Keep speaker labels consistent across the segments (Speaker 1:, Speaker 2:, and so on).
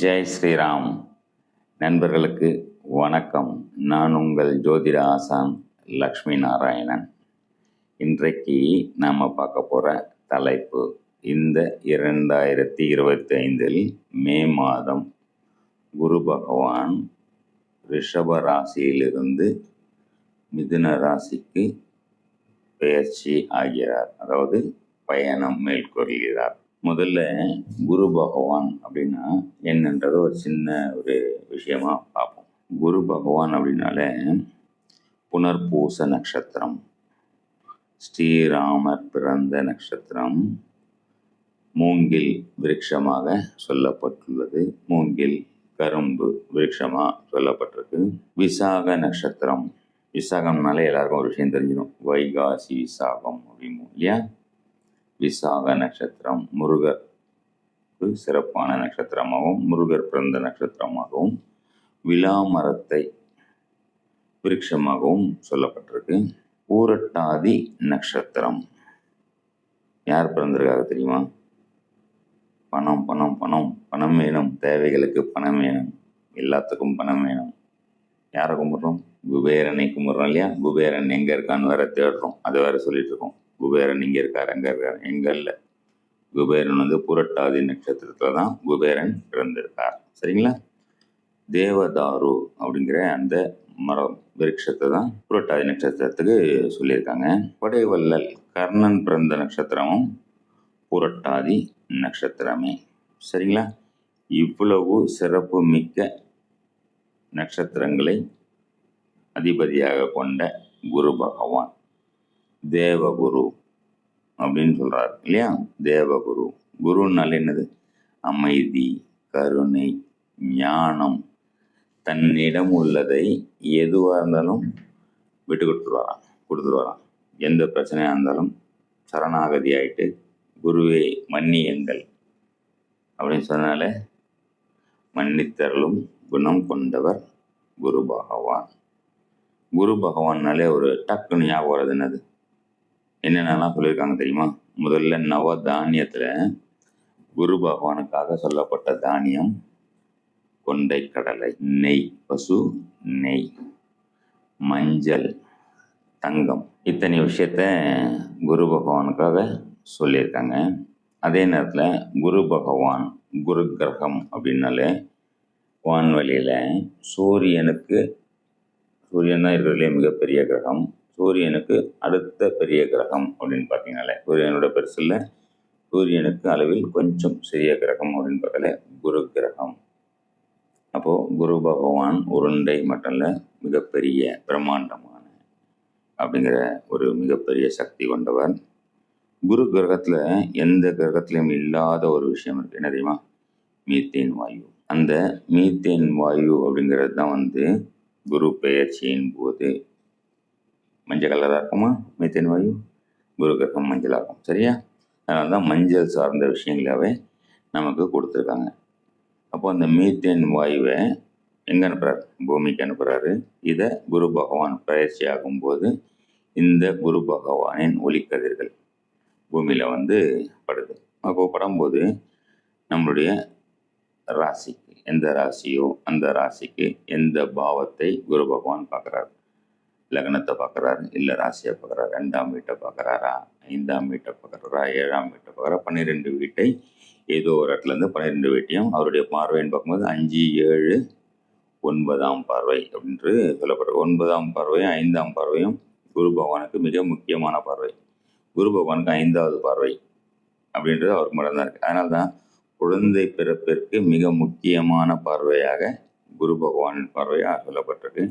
Speaker 1: ஜெய் ஸ்ரீராம். நண்பர்களுக்கு வணக்கம். நான் உங்கள் ஜோதிட ஆசான் லக்ஷ்மி நாராயணன். இன்றைக்கு நாம் பார்க்க போகிற தலைப்பு, இந்த 2025 மே மாதம் குரு பகவான் ரிஷப ராசியிலிருந்து மிதுன ராசிக்கு பெயர்ச்சி ஆகிறார், அதாவது பயணம் மேற்கொள்கிறார். முதல்ல குரு பகவான் அப்படின்னா என்னன்றது ஒரு சின்ன ஒரு விஷயமா பார்ப்போம். குரு பகவான் அப்படின்னாலே புனர்பூச நட்சத்திரம், ஸ்ரீராமர் பிறந்த நட்சத்திரம், மூங்கில் விருட்சமாக சொல்லப்பட்டுள்ளது. மூங்கில் கரும்பு விருட்சமாக சொல்லப்பட்டிருக்கு. விசாக நட்சத்திரம், விசாகம்னாலே எல்லாருக்கும் ஒரு விஷயம் தெரிஞ்சிடும், வைகாசி விசாகம் அப்படின்னு இல்லையா. விசாக நட்சத்திரம் முருகருக்கு சிறப்பான நட்சத்திரமாகவும், முருகர் பிறந்த நட்சத்திரமாகவும், விலாமரத்தை விருட்சமாகவும் சொல்லப்பட்டிருக்கு. பூரட்டாதி நட்சத்திரம் யார் பிறந்திருக்காங்க தெரியுமா? பணம் பணம் பணம் பணம் வேணும், தேவைகளுக்கு பணம் வேணும், எல்லாத்துக்கும் பணம் வேணும். யாரை கும்பிட்றோம்? குபேரனை கும்பிட்றோம் இல்லையா. குபேரன் எங்கே இருக்கான்னு வேற தேடுறோம், அதை வேற சொல்லிட்டு இருக்கோம். குபேரன் இங்கே இருக்கார், எங்கே இருக்கார்? எங்கே இல்லை. குபேரன் புரட்டாதி நட்சத்திரத்தில் தான் குபேரன் பிறந்திருக்கார், சரிங்களா. தேவதாரு அப்படிங்கிற அந்த மரம் விருட்சத்தை தான் புரட்டாதி நட்சத்திரத்துக்கு சொல்லியிருக்காங்க. படைவல்லல் கர்ணன் பிறந்த நட்சத்திரமும் புரட்டாதி நட்சத்திரமே, சரிங்களா. இவ்வளவு சிறப்பு மிக்க நட்சத்திரங்களை அதிபதியாக கொண்ட குரு பகவான் தேவகுரு அப்படின்னு சொல்றாரு இல்லையா. தேவகுரு, குருனால என்னது? அமைதி, கருணை, ஞானம், தன்னிடம் உள்ளதை எதுவாக இருந்தாலும் விட்டு கொடுத்துருவாராம். எந்த பிரச்சனையாக இருந்தாலும் சரணாகதி ஆயிட்டு குருவே மன்னியுங்கள் அப்படின்னு சொன்னால மன்னித்தருளும் குணம் கொண்டவர் குரு பகவான். குரு பகவான்னாலே ஒரு டக்குன்னு ஞாபகம் வர்றது என்னது? என்னென்னலாம் சொல்லியிருக்காங்க தெரியுமா? முதல்ல நவ தானியத்தில் குரு பகவானுக்காக சொல்லப்பட்ட தானியம் கொண்டை கடலை, நெய், பசு நெய், மஞ்சள், தங்கம், இத்தனை விஷயத்த குரு பகவானுக்காக சொல்லியிருக்காங்க. அதே நேரத்தில் குரு பகவான், குரு கிரகம் அப்படின்னாலே வான்வெளியில் சூரியன் தான் இருக்கிறதுலே மிகப்பெரிய கிரகம். சூரியனுக்கு அடுத்த பெரிய கிரகம் அப்படின்னு பார்த்தீங்கன்னாலே, சூரியனோட பெருசு இல்லை, சூரியனுக்கு அளவில் கொஞ்சம் சிறிய கிரகம் அப்படின்னு பார்த்தாலே குரு கிரகம். அப்போது குரு பகவான் உருண்டை மட்டும் இல்லை, மிகப்பெரிய பிரம்மாண்டமான அப்படிங்கிற ஒரு மிகப்பெரிய சக்தி கொண்டவர். குரு கிரகத்தில் எந்த கிரகத்திலையும் இல்லாத ஒரு விஷயம் இருக்குது, என்ன தெரியுமா? மீத்தேன் வாயு. அந்த மீத்தேன் வாயு அப்படிங்கிறது தான் குரு பெயர்ச்சியின் போது மஞ்சள் கலராக இருக்குமா மீத்தேன் வாயு? குரு கிரகம் மஞ்சளாக இருக்கும், சரியா. அதனால தான் மஞ்சள் சார்ந்த விஷயங்களாகவே நமக்கு கொடுத்துருக்காங்க. அப்போ அந்த மீத்தேன் வாயுவை எங்கே அனுப்புகிறாரு? பூமிக்கு அனுப்புகிறாரு. இதை குரு பகவான் பயிற்சி ஆகும்போது இந்த குரு பகவானின் ஒளிக்கதிர்கள் பூமியில் படுது. அப்போ படும்போது நம்மளுடைய ராசிக்கு, எந்த ராசியோ அந்த ராசிக்கு எந்த பாவத்தை குரு பகவான் பார்க்குறாரு? லக்னத்தை பார்க்குறாரு, இல்லை ராசியை பார்க்குறாரு, 2ஆம் வீட்டை பார்க்குறாரா, 5ஆம் வீட்டை பார்க்குறாரா, 7ஆம் வீட்டை பார்க்குறா, 12 வீட்டை, ஏதோ ஒரு இடத்துலேருந்து 12 வீட்டையும் அவருடைய பார்வைன்னு பார்க்கும்போது 5, 7, 9ஆம் பார்வை அப்படின்ட்டு சொல்லப்படுறது. 9ஆம் பார்வையும் 5ஆம் பார்வையும் குரு பகவானுக்கு மிக முக்கியமான பார்வை. குரு பகவானுக்கு 5ஆவது பார்வை அப்படின்றது அவருக்கு மட்டும் தான் இருக்குது. அதனால தான் குழந்தை பிறப்பிற்கு மிக முக்கியமான பார்வையாக குரு பகவானின் பார்வையாக சொல்லப்பட்டிருக்கு.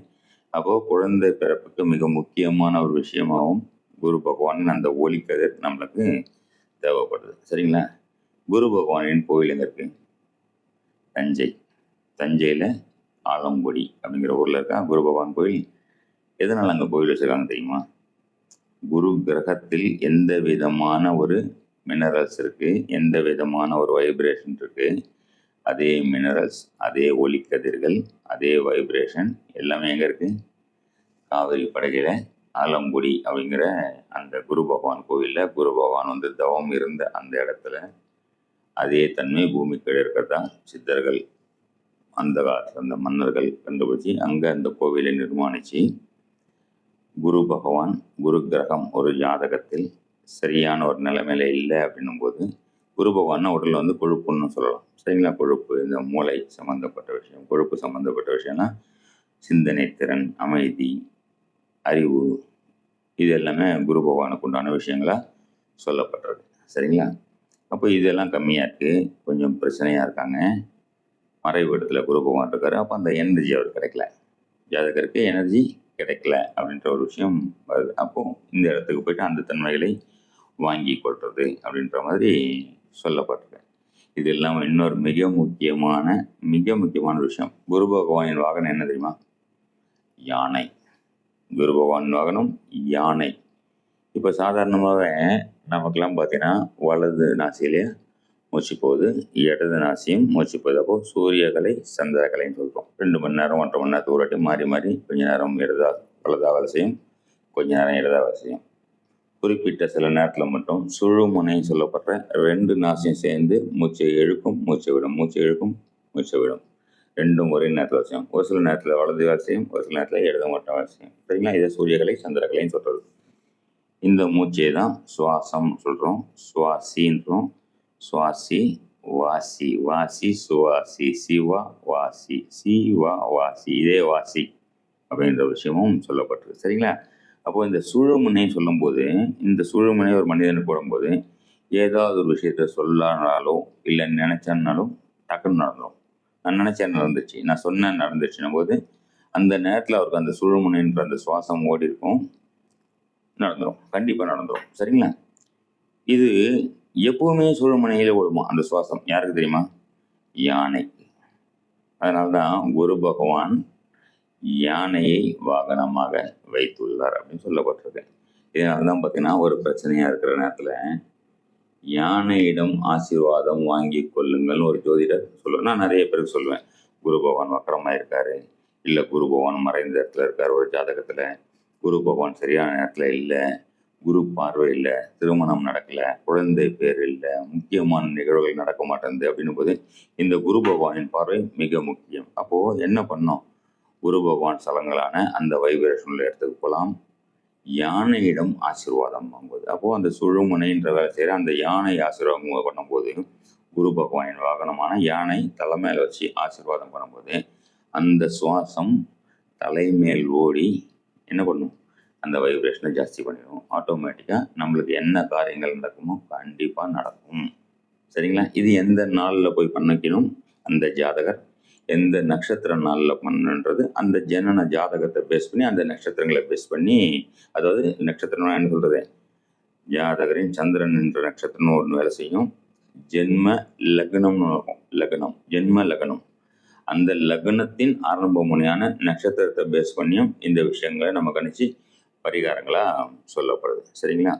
Speaker 1: அப்போது குழந்தை பிறப்புக்கு மிக முக்கியமான ஒரு விஷயமாகவும் குரு பகவானின் அந்த ஒளிக்கதிர் நம்மளுக்கு தேவைப்படுது, சரிங்களா. குரு பகவானின் கோயில் எங்கே இருக்குது? தஞ்சை. தஞ்சையில் ஆலங்குடி அப்படிங்கிற ஊரில் இருக்கா குரு பகவான் கோயில். எதனால் அங்கே கோயில் வச்சுருக்காங்க தெரியுமா? குரு கிரகத்தில் எந்த விதமான ஒரு மினரல்ஸ் இருக்குது, எந்த விதமான ஒரு வைப்ரேஷன் இருக்குது, அதே மினரல்ஸ், அதே ஒளிக்கதிர்கள், அதே வைப்ரேஷன் எல்லாமே எங்கே இருக்குது? காவிரி படகையில் ஆலங்குடி அப்படிங்கிற அந்த குரு பகவான் கோவிலில் குரு பகவான் தவம் இருந்த அந்த இடத்துல அதே தன்மை பூமிக்கு இருக்கிறதா சித்தர்கள் அந்த காலத்தில் அந்த மன்னர்கள் கண்டுபிடிச்சி அங்கே அந்த கோவிலை நிர்மாணித்து குரு பகவான் குரு கிரகம் ஒரு ஜாதகத்தில் சரியான ஒரு நிலைமையில இல்லை அப்படின்னும் போது குரு பகவான் உடலில் வந்து கொழுப்புன்னு சொல்லலாம். சரிங்களா? கொழுப்பு, இந்த மூளை சம்மந்தப்பட்ட விஷயம், கொழுப்பு சம்மந்தப்பட்ட விஷயம்னா சிந்தனை திறன், அமைதி, அறிவு, இது எல்லாமே குரு பகவானுக்கு உண்டான விஷயங்களா சொல்லப்பட்டிருக்கு. சரிங்களா? அப்போ இதெல்லாம் கம்மியாக இருக்குது, கொஞ்சம் பிரச்சனையாக இருக்காங்க. மறைவு இடத்துல குரு பகவான் இருக்காரு. அப்போ அந்த எனர்ஜி அவர் கிடைக்கல, ஜாதகருக்கு எனர்ஜி கிடைக்கல அப்படின்ற ஒரு விஷயம் வருது. அப்போ இந்த இடத்துக்கு போயிட்டு அந்த தன்மைகளை வாங்கி கொள்வது அப்படின்ற மாதிரி சொல்லப்பட்டிருக்கு. இது இல்லாமல் இன்னொரு மிக முக்கியமான விஷயம், குரு பகவானின் வாகனம் என்ன தெரியுமா? யானை. குரு பகவான் வாகனம் யானை. இப்போ சாதாரணமாகவே நமக்கெல்லாம் பார்த்தீங்கன்னா வலது நாசியிலே மூச்சு போகுது, இடது நாசியும் மூச்சு போகுது. அப்போ சூரியகலை சந்திரகலைன்னு சொல்கிறோம். 2 மணி நேரம் 1.5 மணி நேரத்துக்கு ஒரு வாட்டி மாறி மாறி கொஞ்ச நேரம் வலதாக வேலை செய்யும், கொஞ்ச நேரம் இடதாக வேலை செய்யும். குறிப்பிட்ட சில நேரத்தில் மட்டும் சுழுமுனை சொல்லப்படுற 2 நாசியும் சேர்ந்து மூச்சை இழுக்கும், மூச்சை விடும், மூச்சை இழுக்கும், மூச்சை விடும். 2ம் ஒரே நேரத்தில் வேலை செய்யும். ஒரு சில நேரத்தில் வலது வேலை செய்யும், ஒரு சில நேரத்தில் இடது மட்டும் வேலை செய்யும். சரிங்களா? இதை சூரியகலை சந்திரகலைன்னு சொல்கிறது. இந்த மூச்சை தான் சுவாசம் சொல்கிறோம், சுவாசின்றோம். சுவாசி, வாசி, வாசி, சுவாசி, சிவா, வாசி, சிவா, வாசி, இதே வாசி அப்படின்ற விஷயமும் சொல்லப்பட்டிருக்கு. சரிங்களா? அப்போது இந்த சுழுமுனை சொல்லும்போது, இந்த சுழுமுனை ஒரு மனிதனுக்கு போடும்போது ஏதாவது ஒரு விஷயத்த சொல்லானாலோ இல்லை நினைச்சானாலும் டக்குன்னு நடந்துடும். நான் நினச்சேன் நடந்துச்சு, நான் சொன்னேன் நடந்துச்சுன்னும் போது அந்த நேரத்தில் அவருக்கு அந்த சுழுமுனைன்ற அந்த சுவாசம் ஓடி இருக்கும், நடந்துடும், கண்டிப்பாக நடந்துடும். சரிங்களா? இது எப்பவுமே சுழுமுனையில் ஓடுமா அந்த சுவாசம்? யாருக்கு தெரியுமா? யானைக்கு. அதனால்தான் குரு பகவான் யானையை வாகனமாக வைத்துள்ளார் அப்படின்னு சொல்லப்பட்டிருக்கு. இதனால தான் பார்த்தீங்கன்னா ஒரு பிரச்சனையாக இருக்கிற நேரத்தில் யானையிடம் ஆசீர்வாதம் வாங்கி கொள்ளுங்கள்னு ஒரு ஜோதிடர் சொல்லுவேன். நான் நிறைய பேருக்கு சொல்லுவேன், குரு பகவான் வக்கரமாக இருக்காரு, இல்லை குரு பகவான் மறைந்த இடத்துல இருக்கார், ஒரு ஜாதகத்தில் குரு பகவான் சரியான நேரத்தில் இல்லை, குரு பார்வை இல்லை, திருமணம் நடக்கலை, குழந்தை பேர் இல்லை, முக்கியமான நிகழ்வுகள் நடக்க மாட்டேங்குது அப்படின்னும் போது இந்த குரு பகவானின் பார்வை மிக முக்கியம். அப்போது என்ன பண்ணோம்? குரு பகவான் ஸ்தலங்களான அந்த வைப்ரேஷனில் இடத்துக்கு போகலாம், யானையிடம் ஆசீர்வாதம் வாங்குவது. அப்போது அந்த சுழுமுனைன்ற வேலை செய்கிற அந்த யானை ஆசீர்வாதம் பண்ணும்போது, குரு பகவானின் வாகனமான யானை தலைமையில் வச்சு ஆசீர்வாதம் பண்ணும்போது அந்த சுவாசம் தலைமேல் ஓடி என்ன பண்ணும்? அந்த வைப்ரேஷனை ஜாஸ்தி பண்ணிடும். ஆட்டோமேட்டிக்காக நம்மளுக்கு என்ன காரியங்கள் நடக்குமோ கண்டிப்பாக நடக்கும். சரிங்களா? இது எந்த நாளில் போய் பண்ணிக்கணும், அந்த ஜாதகர் எந்த நட்சத்திர நாளில் பண்ணுன்றது அந்த ஜனன ஜாதகத்தை பேஸ் பண்ணி, அந்த நட்சத்திரங்களை பேஸ் பண்ணி, அதாவது நட்சத்திரம் என்ன சொல்கிறது, ஜாதகரின் சந்திரன் என்ற நட்சத்திரம்னு ஒன்று வேலை செய்யும், ஜென்ம லக்னம்னு இருக்கும், லக்னம், ஜென்ம லக்னம். அந்த லக்னத்தின் ஆரம்ப முனையான நட்சத்திரத்தை பேஸ் பண்ணியும் இந்த விஷயங்களை நம்ம கணிச்சு பரிகாரங்களாக சொல்லப்படுது. சரிங்களா?